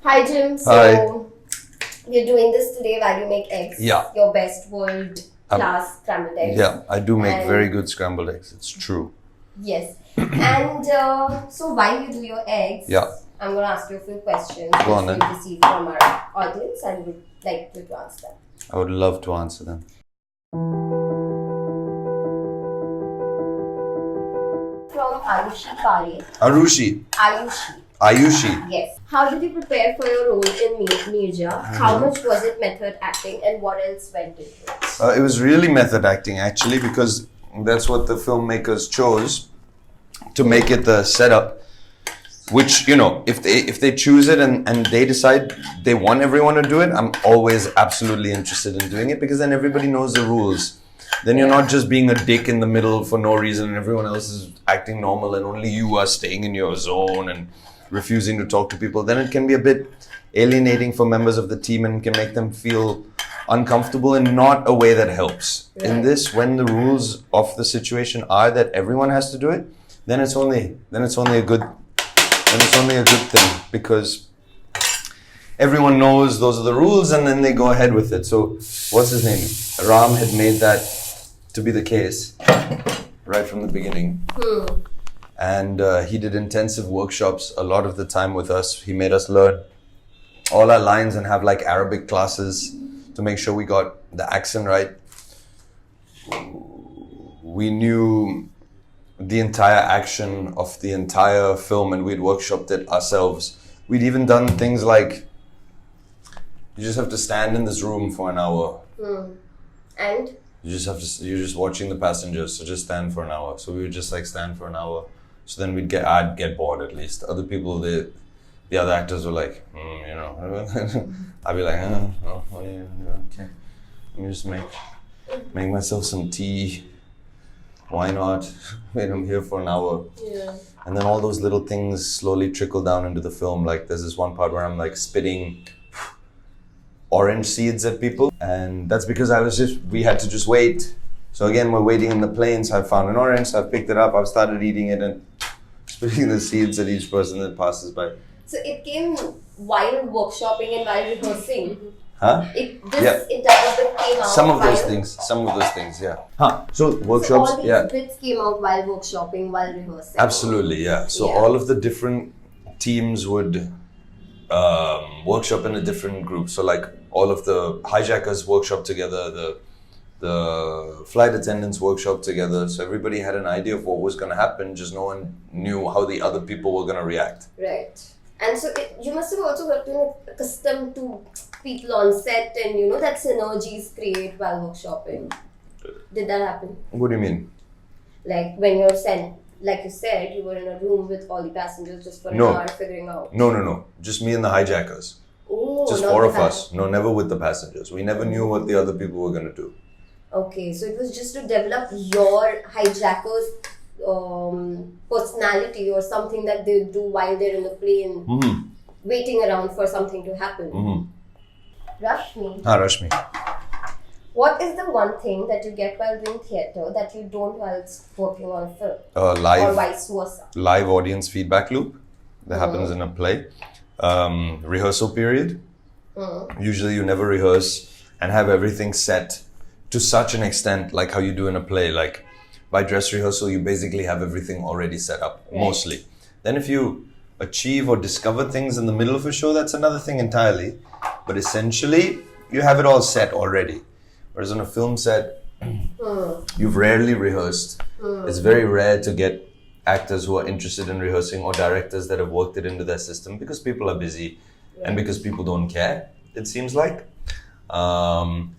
Hi Jim, Hi. You're doing this today while you make eggs. Yeah. Your best world-class scrambled eggs. Yeah, I do make And- very good scrambled eggs. It's true. Yes. And so while you do your eggs, Yeah. I'm going to ask you a few questions Go on which then. we've received from our audience and would like you to answer them. I would love to answer them. From Ayushi Pare. Ayushi. Ayushi. Yes. How did you prepare for your role in Neerja? How much was it method acting and what else went into it? It was really method acting actually, because that's what the filmmakers chose to make it the setup. Which, you know, if they choose it and they decide they want everyone to do it, I'm always absolutely interested in doing it, because then everybody knows the rules. Then you're not just being a dick in the middle for no reason and everyone else is acting normal and only you are staying in your zone and refusing to talk to people. Then it can be a bit alienating for members of the team and can make them feel uncomfortable in not a way that helps. Right. In this, when the rules of the situation are that everyone has to do it, then it's only a good thing, because everyone knows those are the rules and then they go ahead with it. So what's his name? Ram had made that to be the case right from the beginning. And he did intensive workshops a lot of the time with us. He made us learn all our lines and have like Arabic classes to make sure we got the accent right. We knew the entire action of the entire film and we'd workshopped it ourselves. We'd even done things like, you just have to stand in this room for an hour. And? You're just watching the passengers, so just stand for an hour. So we would just like stand for an hour. So then I'd get bored at least. Other people, the other actors were like, you know. I'd be like, okay. Let me just make myself some tea. Why not? Wait, I'm here for an hour. Yeah. And then all those little things slowly trickle down into the film. Like there's this one part where I'm like spitting orange seeds at people. And that's because we had to just wait. So again, we're waiting in the plane. So I found an orange, so I picked it up. I've started eating it and spitting the seeds at each person that passes by. So it came while workshopping and while rehearsing. Huh? It came out. Some of those things, yeah. So workshops, so all these bits came out while workshopping, while rehearsing. Absolutely, yeah. So all of the different teams would workshop in a different group. So like all of the hijackers workshop together, the flight attendants workshop together. So everybody had an idea of what was going to happen, just no one knew how the other people were going to react. Right. And so you must have also gotten accustomed to people on set and you know that synergies create while workshopping. Did that happen? What do you mean? Like when you're sent, like you said, you were in a room with all the passengers just for an hour figuring out. No. Just me and the hijackers. Oh, just four of us. No, never with the passengers. We never knew what the other people were going to do. Okay, so it was just to develop your hijacker's personality or something that they do while they're in the plane, waiting around for something to happen. Rashmi. What is the one thing that you get while doing theatre that you don't while working on film? Or vice versa? Live audience feedback loop that happens in a play. Rehearsal period. Usually you never rehearse and have everything set to such an extent like how you do in a play. Like by dress rehearsal, you basically have everything already set up, mostly. Then if you achieve or discover things in the middle of a show, that's another thing entirely. But essentially, you have it all set already. Whereas on a film set, you've rarely rehearsed. It's very rare to get actors who are interested in rehearsing or directors that have worked it into their system because people are busy and because people don't care, it seems like. Don't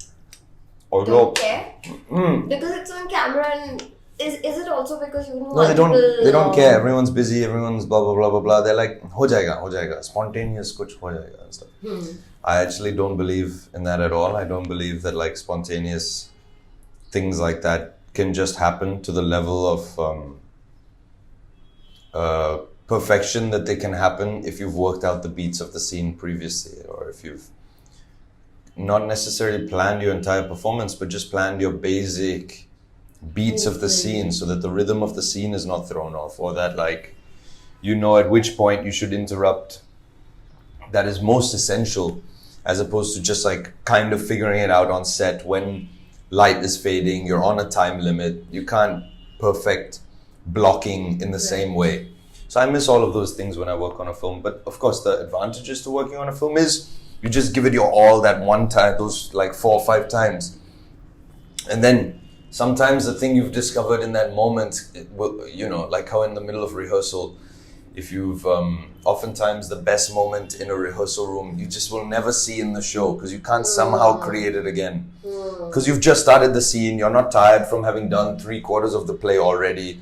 care? Because it's on camera and is it also because you know No, they don't care. Everyone's busy, everyone's blah blah blah blah blah. They're like, ho jayega. Spontaneous kuch ho jayega and stuff. I actually don't believe in that at all. I don't believe that like spontaneous things like that can just happen to the level of perfection that they can happen if you've worked out the beats of the scene previously, or if you've not necessarily planned your entire performance, but just planned your basic beats of the scene so that the rhythm of the scene is not thrown off, or that like, you know at which point you should interrupt that is most essential, as opposed to just like kind of figuring it out on set when light is fading, you're on a time limit, you can't perfect blocking in the same way. So I miss all of those things when I work on a film. But of course, the advantages to working on a film is you just give it your all that one time, those like 4 or 5 times. And then sometimes the thing you've discovered in that moment, it will, you know, like how in the middle of rehearsal, if you've oftentimes the best moment in a rehearsal room, you just will never see in the show because you can't somehow create it again. Because you've just started the scene, you're not tired from having done 3/4 of the play already.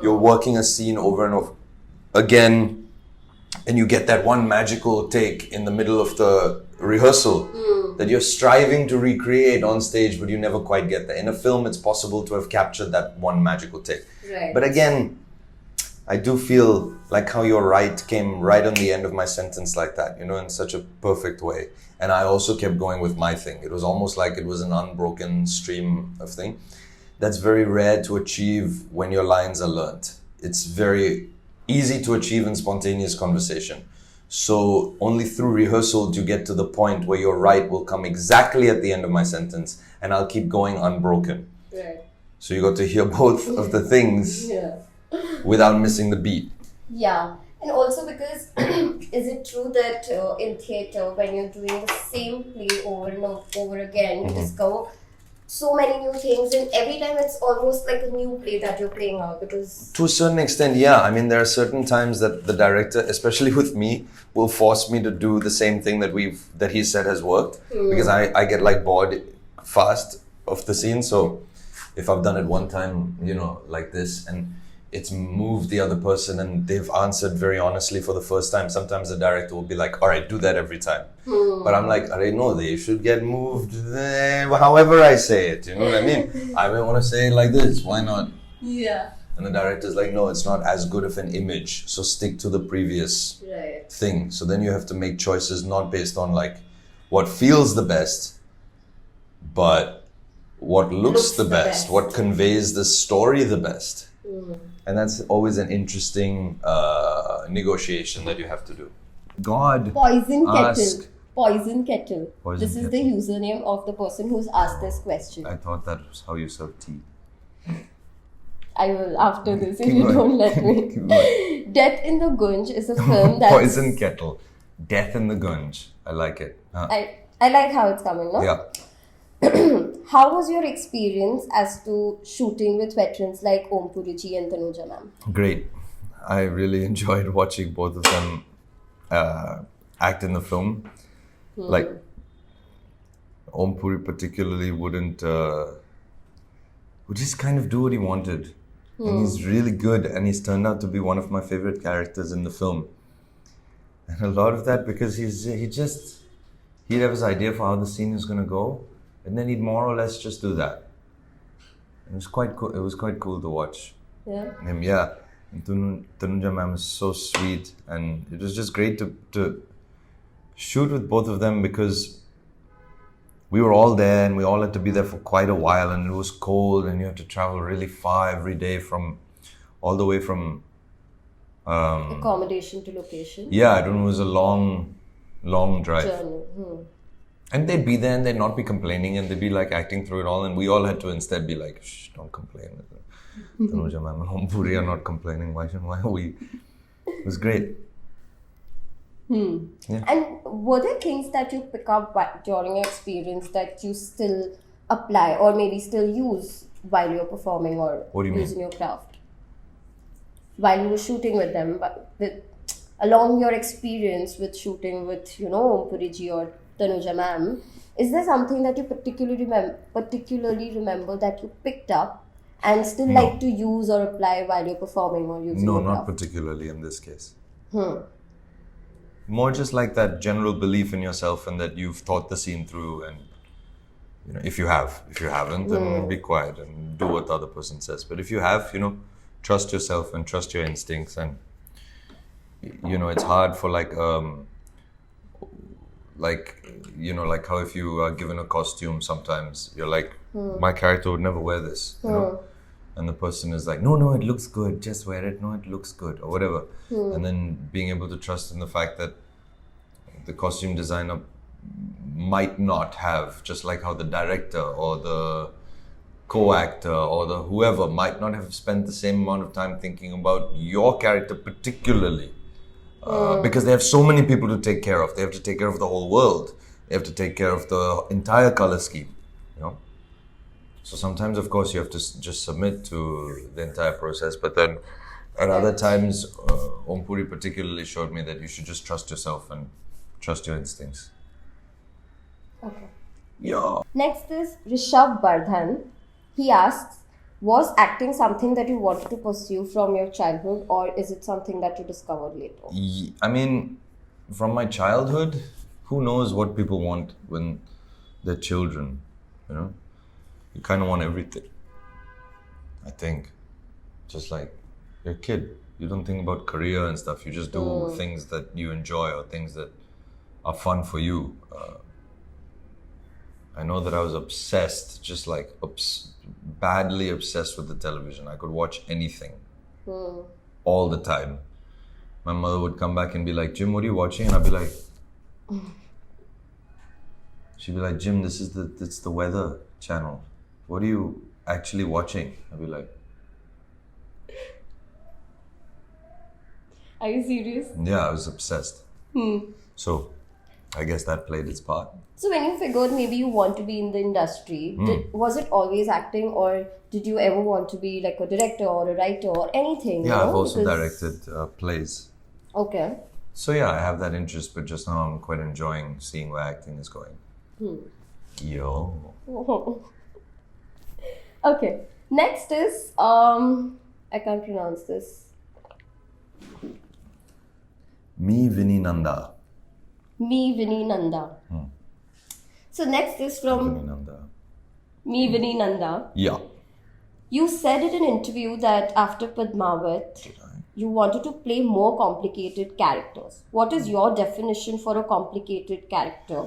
You're working a scene over and over again, and you get that one magical take in the middle of the rehearsal that you're striving to recreate on stage, but you never quite get there. In a film, it's possible to have captured that one magical take. Right. But again, I do feel like how your right came right on the end of my sentence like that, you know, in such a perfect way. And I also kept going with my thing. It was almost like it was an unbroken stream of thing. That's very rare to achieve when your lines are learnt. It's very easy to achieve in spontaneous conversation. So only through rehearsal do you get to the point where your right will come exactly at the end of my sentence and I'll keep going unbroken. Right. So you got to hear both of the things without missing the beat. Yeah. And also because, is it true that in theatre, when you're doing the same play over and over again, you discover so many new things, and every time it's almost like a new play that you're playing out, because... To a certain extent, yeah. I mean, there are certain times that the director, especially with me, will force me to do the same thing that he said has worked, because I get like bored fast of the scene. So if I've done it one time, you know, like this, and it's moved the other person and they've answered very honestly for the first time, sometimes the director will be like, all right, do that every time. But I'm like, I know they should get moved however I say it, you know what I mean? I may want to say it like this, why not? Yeah. And the director's like, no, it's not as good of an image, so stick to the previous thing. So then you have to make choices not based on like what feels the best, but what looks the best, what conveys the story the best. And that's always an interesting negotiation that you have to do. God. Poison ask, Kettle. Poison Kettle. Poison This is Kettle. the username of the person who's asked this question. I thought that was how you serve tea. I will after this if Keep you going. don't let Keep me. going. Death in the Gunj is a film that's... Poison Kettle. Death in the Gunj. I like it. I like how it's coming, no? Yeah. How was your experience as to shooting with veterans like Om Puriji and Tanuja ma'am? Great. I really enjoyed watching both of them act in the film. Like, Om Puri particularly would just kind of do what he wanted. And he's really good, and he's turned out to be one of my favorite characters in the film. And a lot of that because he'd have his idea for how the scene is going to go, and then he'd more or less just do that. It was quite cool. It was quite cool to watch him. Yeah. And Tanuja ma'am is so sweet, and it was just great to shoot with both of them because we were all there and we all had to be there for quite a while, and it was cold and you had to travel really far every day all the way from Accommodation to location. Yeah, it was a long drive. Journey. And they'd be there and they'd not be complaining and they'd be like acting through it all, and we all had to instead be like, shh, don't complain. Tanuja ma'am and Om Puri are not complaining. Why are we? It was great. Yeah. And were there things that you pick up during your experience that you still apply or maybe still use while you're performing or What do you mean? using your craft? While you were shooting with them, along your experience with shooting with, Om Puriji or Tanuja ma'am, is there something that you particularly remember that you picked up and still like to use or apply while you're performing or using No, your not craft? particularly in this case. More just like that general belief in yourself and that you've thought the scene through, and if you haven't, then be quiet and do what the other person says. But if you have, trust yourself and trust your instincts. And it's hard for like how if you are given a costume, sometimes you're like, my character would never wear this, and the person is like, no, it looks good, just wear it, no, it looks good, or whatever. And then being able to trust in the fact that the costume designer might not have, just like how the director or the co-actor or the whoever might not have spent the same amount of time thinking about your character particularly. Because they have so many people to take care of. They have to take care of the whole world. They have to take care of the entire color scheme, you know. So sometimes, of course, you have to just submit to the entire process. But then at other times, Om Puri particularly showed me that you should just trust yourself and trust your instincts. Okay. Yeah. Next is Rishabh Bardhan. He asks, was acting something that you wanted to pursue from your childhood, or is it something that you discovered later? I mean, from my childhood, who knows what people want when they're children, you know? You kind of want everything, I think. Just like you're a kid. You don't think about career and stuff. You just do things that you enjoy or things that are fun for you. I know that I was obsessed, just like badly obsessed with the television. I could watch anything all the time. My mother would come back and be like, Jim, what are you watching? And I'd be like, she'd be like, Jim, it's the weather channel. What are you actually watching? I'd be like, Are you serious? yeah, I was obsessed. So I guess that played its part. So when you figured maybe you want to be in the industry, was it always acting, or did you ever want to be like a director or a writer or anything? Yeah, you know? I've also directed plays. Okay. So yeah, I have that interest, but just now I'm quite enjoying seeing where acting is going. Yo. Okay. Next is, I can't pronounce this. Me Vininanda. Me Vinny Nanda. So next is from Vininanda. Me Vinny Nanda. Yeah. You said in an interview that after Padmaavat, you wanted to play more complicated characters. What is your definition for a complicated character?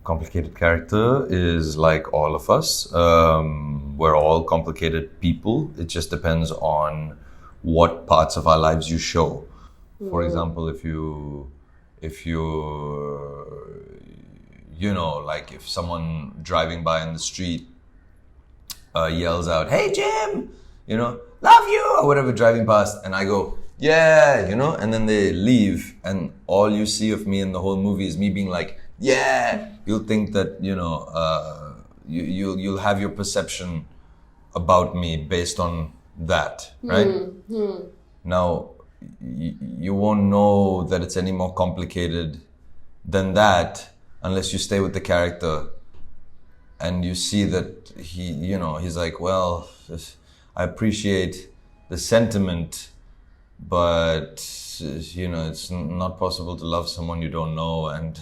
Complicated character is like all of us. We're all complicated people. It just depends on what parts of our lives you show. For example, if like if someone driving by in the street yells out, "Hey Jim, love you," or whatever, driving past, and I go, "Yeah," and then they leave, and all you see of me in the whole movie is me being like, "Yeah," you'll think that, you'll have your perception about me based on that, right? Now, you won't know that it's any more complicated than that unless you stay with the character and you see that he's like, well, I appreciate the sentiment, but it's not possible to love someone you don't know, and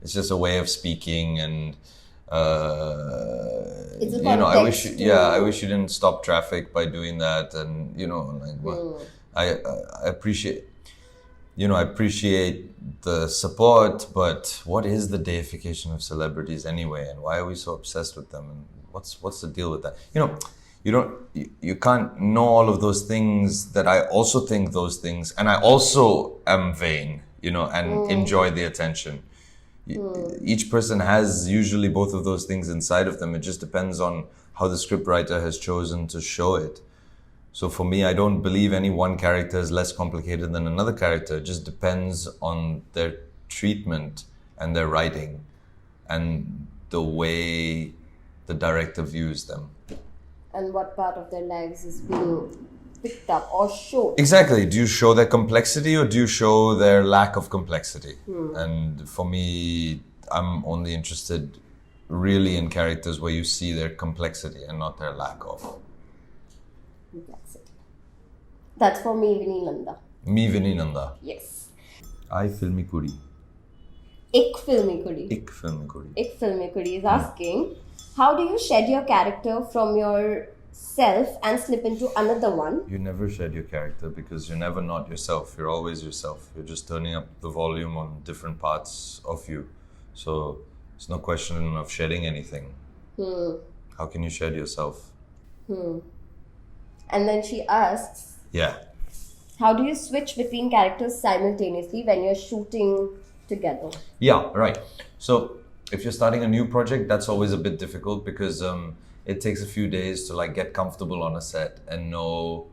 it's just a way of speaking, and It's a I wish context I wish you didn't stop traffic by doing that, and I appreciate I appreciate the support, but what is the deification of celebrities anyway, and why are we so obsessed with them, and what's the deal with that? You can't know all of those things, that I also think those things, and I also am vain, and enjoy the attention. Each person has usually both of those things inside of them. It just depends on how the scriptwriter has chosen to show it. So for me, I don't believe any one character is less complicated than another character. It just depends on their treatment and their writing and the way the director views them. And what part of their lives is being picked up or shown. Exactly. Do you show their complexity or do you show their lack of complexity? And for me, I'm only interested really in characters where you see their complexity and not their lack of. That's it. That's for me, Vinny Nanda. Me Vininanda. Yes. I filmy kudi. Ik filmy kudi. Ik filmy kudi. Ik filmy kudi is asking, how do you shed your character from yourself and slip into another one? You never shed your character because you're never not yourself. You're always yourself. You're just turning up the volume on different parts of you. So it's no question of shedding anything. How can you shed yourself? And then she asks, Yeah. How do you switch between characters simultaneously when you're shooting together? Yeah, right. So if you're starting a new project, that's always a bit difficult because it takes a few days to like get comfortable on a set and know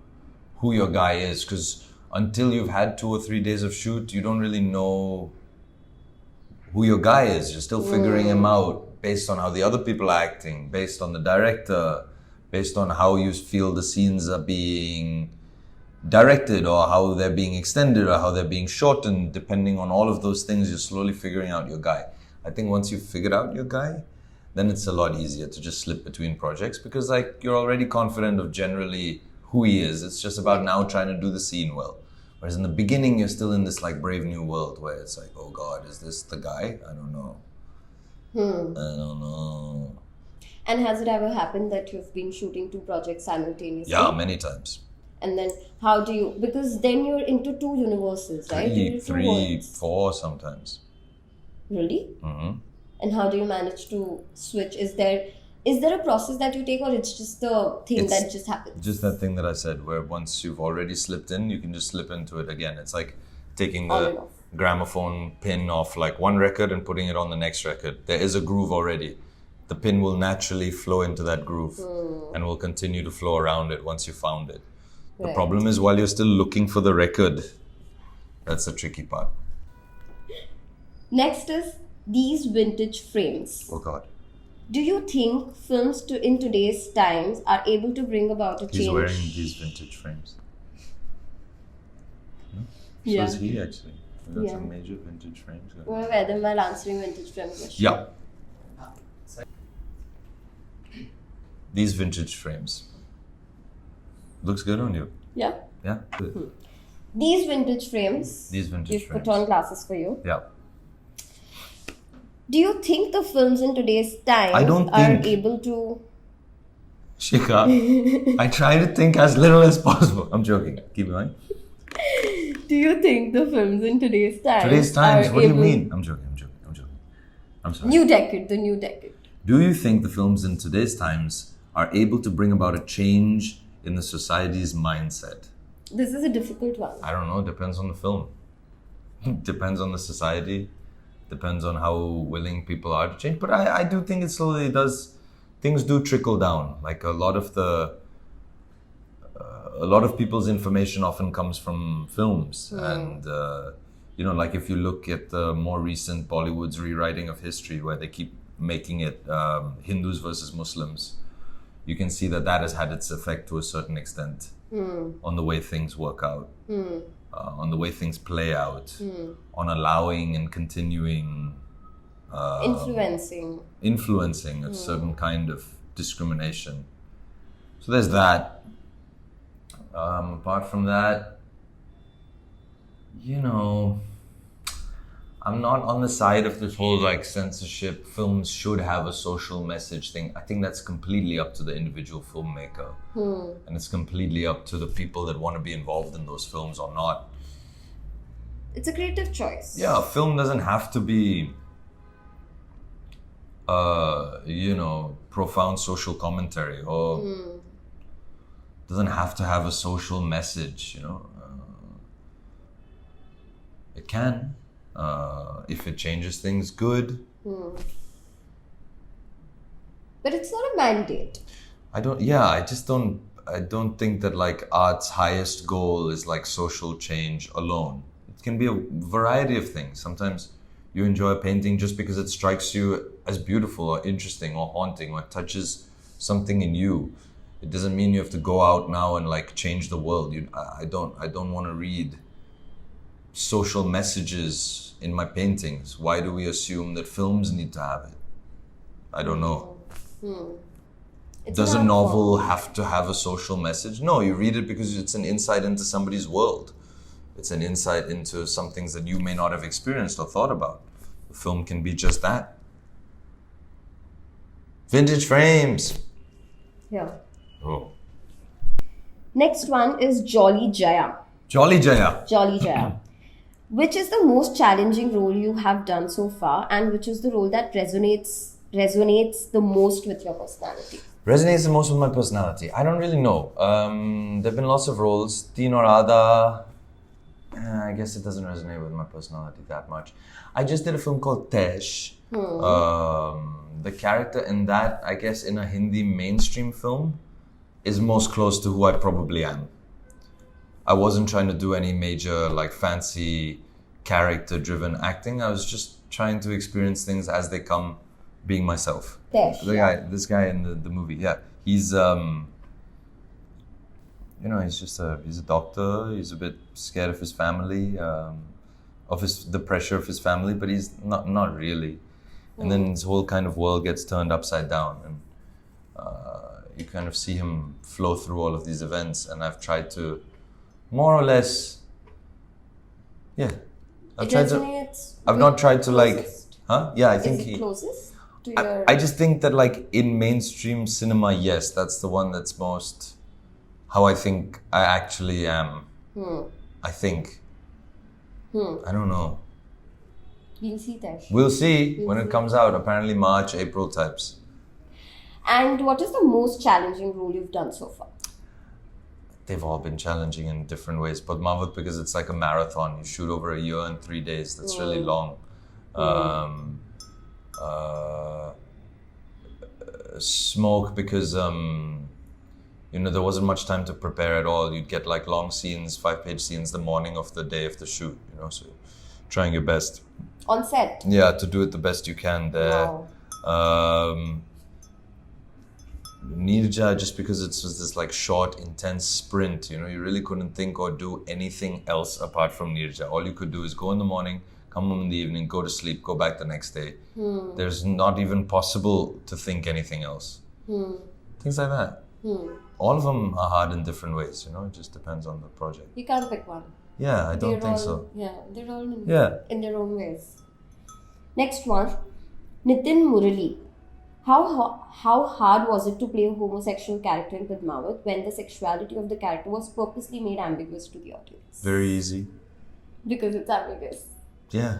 who your guy is. Because until you've had 2 or 3 days of shoot, you don't really know who your guy is. You're still figuring him out based on how the other people are acting, based on the director, based on how you feel the scenes are being directed or how they're being extended or how they're being shortened. Depending on all of those things, you're slowly figuring out your guy. I think once you've figured out your guy, then it's a lot easier to just slip between projects because like you're already confident of generally who he is. It's just about now trying to do the scene well. Whereas in the beginning, you're still in this like brave new world where it's like, oh God, is this the guy? I don't know. I don't know. And has it ever happened that you've been shooting 2 projects simultaneously? Yeah, many times. And then how do you, because then you're into 2 universes, right? 3, 4 sometimes. Really? Mm-hmm. And how do you manage to switch? Is there a process that you take, or it's just the thing that just happens? Just that thing that I said, where once you've already slipped in, you can just slip into it again. It's like taking the gramophone pin off like one record and putting it on the next record. There is a groove already. The pin will naturally flow into that groove and will continue to flow around it once you found it. The problem is while you're still looking for the record, that's the tricky part. Next is these vintage frames. Oh God. Do you think films in today's times are able to bring about a change? He's wearing these vintage frames. So is he actually. We got some major vintage frames. I'm going to wear them while answering vintage frame questions. Yeah. These vintage frames. Looks good on you. Yeah. Yeah, good. These vintage frames. We've put on glasses for you. Yeah. Do you think the films in today's time are able to... Shikha, I try to think as little as possible. I'm joking. Keep going. Do you think the films in today's times... Today's times? What do you mean? I'm joking. I'm sorry. The new decade. Do you think the films in today's times are able to bring about a change in the society's mindset? This is a difficult one. I don't know. Depends on the film. Depends on the society. Depends on how willing people are to change. But I do think it slowly does. Things do trickle down. Like a lot of people's information often comes from films. And, like if you look at the more recent Bollywood's rewriting of history, where they keep making it Hindus versus Muslims, you can see that has had its effect to a certain extent on the way things work out. On the way things play out, on allowing and continuing influencing a certain kind of discrimination. So there's that. Apart from that, I'm not on the side of this whole like censorship, films should have a social message thing. I think that's completely up to the individual filmmaker. And it's completely up to the people that want to be involved in those films or not. It's a creative choice. Yeah, a film doesn't have to be, profound social commentary or doesn't have to have a social message, It can. If it changes things, good. But it's not a mandate. I don't think that like art's highest goal is like social change alone. It can be a variety of things. Sometimes you enjoy a painting just because it strikes you as beautiful or interesting or haunting or touches something in you. It doesn't mean you have to go out now and like change the world. I don't want to read social messages in my paintings. Why do we assume that films need to have it? I don't know. Does a novel have to have a social message? No, you read it because it's an insight into somebody's world. It's an insight into some things that you may not have experienced or thought about. The film can be just that. Vintage frames. Yeah. Oh. Next one is Jolly Jaya. Jolly Jaya. Jolly Jaya. Which is the most challenging role you have done so far, and which is the role that resonates the most with your personality? Resonates the most with my personality? I don't really know. There have been lots of roles. Teen or Ada, I guess it doesn't resonate with my personality that much. I just did a film called Tesh. The character in that, I guess, in a Hindi mainstream film, is most close to who I probably am. I wasn't trying to do any major, like, fancy character-driven acting. I was just trying to experience things as they come, being myself. Tesh, This guy in the movie, yeah, he's he's a doctor. He's a bit scared of his family, the pressure of his family, but he's not really. And then his whole kind of world gets turned upside down, and you kind of see him flow through all of these events. And I've tried to, more or less, I've not tried to closest. I think Is it closest to your... I just think that, like, in mainstream cinema, yes, that's the one that's most how I think I actually am. I think. I don't know. We'll see, Tesh. We'll see when it comes out. Apparently March, April types. And what is the most challenging role you've done so far? They've all been challenging in different ways. Padmaavat, because it's like a marathon. You shoot over a year and 3 days. That's really long. Smoke, because there wasn't much time to prepare at all. You'd get like long scenes, 5-page scenes the morning of the day of the shoot, so trying your best. On set? Yeah, to do it the best you can there. Wow. Neerja, just because it was this like short, intense sprint, you really couldn't think or do anything else apart from Neerja. All you could do is go in the morning, come home in the evening, go to sleep, go back the next day. There's not even possible to think anything else. Things like that. All of them are hard in different ways, it just depends on the project. You can't pick one. Yeah, I don't think so. Yeah, they're all in their own ways. Next one, Nitin Murali. How hard was it to play a homosexual character in Padmaavat when the sexuality of the character was purposely made ambiguous to the audience? Very easy. Because it's ambiguous. Yeah.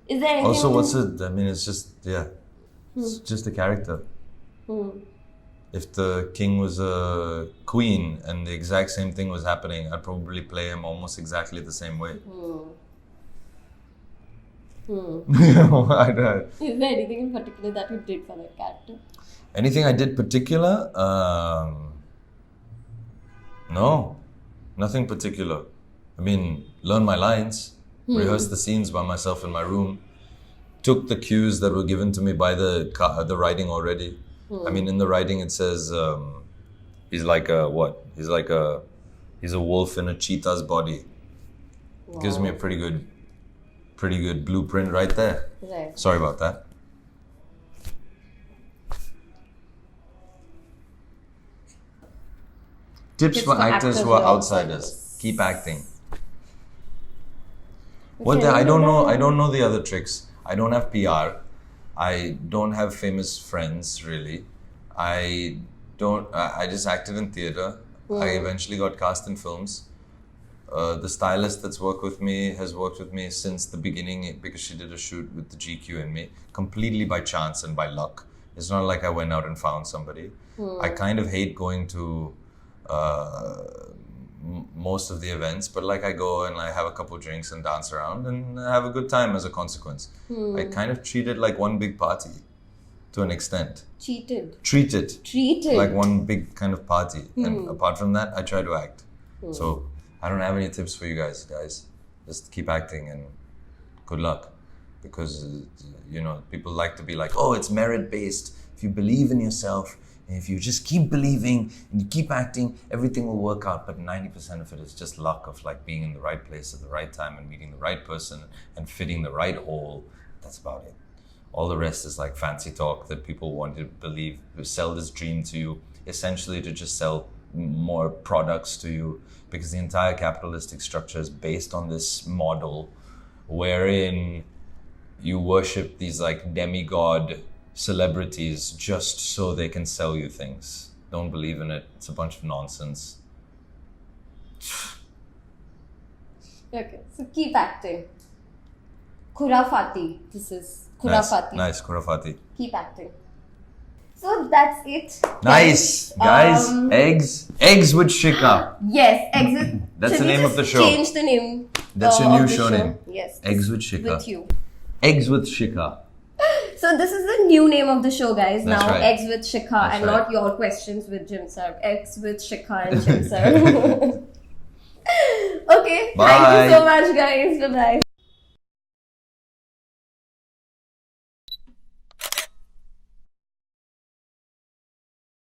Is there anything... Also, it's just, it's just a character. If the king was a queen and the exact same thing was happening, I'd probably play him almost exactly the same way. I don't. Is there anything in particular that you did for that character? Anything I did particular? No, nothing particular. I mean, learn my lines, rehearse the scenes by myself in my room, took the cues that were given to me by the writing already. I mean, in the writing it says he's like a what? He's a wolf in a cheetah's body. Wow. Gives me a pretty good blueprint right there. Right. Sorry about that. Tips for actors who are outsiders. Keep acting. I don't know the other tricks. I don't have PR. I don't have famous friends, really. I just acted in theatre. I eventually got cast in films. The stylist that's worked with me has worked with me since the beginning because she did a shoot with the GQ and me, completely by chance and by luck. It's not like I went out and found somebody. I kind of hate going to most of the events, but like I go and I have a couple drinks and dance around and have a good time as a consequence. I kind of treat it like one big party to an extent. Treat it like one big kind of party. And apart from that, I try to act. So I don't have any tips for you guys. Just keep acting and good luck. Because, people like to be like, oh, it's merit-based. If you believe in yourself, and if you just keep believing and you keep acting, everything will work out. But 90% of it is just luck of like being in the right place at the right time and meeting the right person and fitting the right hole. That's about it. All the rest is like fancy talk that people want to believe, sell this dream to you, essentially to just sell more products to you, because the entire capitalistic structure is based on this model wherein you worship these like demigod celebrities just so they can sell you things. Don't believe in it. It's a bunch of nonsense. Okay, so keep acting. Khurafati. This is Khurafati. Nice, Khurafati. Keep acting. So that's it. Nice, guys. Eggs with shika. Yes, exit. That's Should the we name of just the show. Change the name. That's your new of the show name. Yes. Eggs with shika. With you. Eggs with shika. So this is the new name of the show, guys. That's now, right. Eggs with Shikha, That's and right. not your questions with Jim Sarbh. Eggs with Shikha and Jim Sarbh. Okay. Bye. Thank you so much, guys. Bye bye.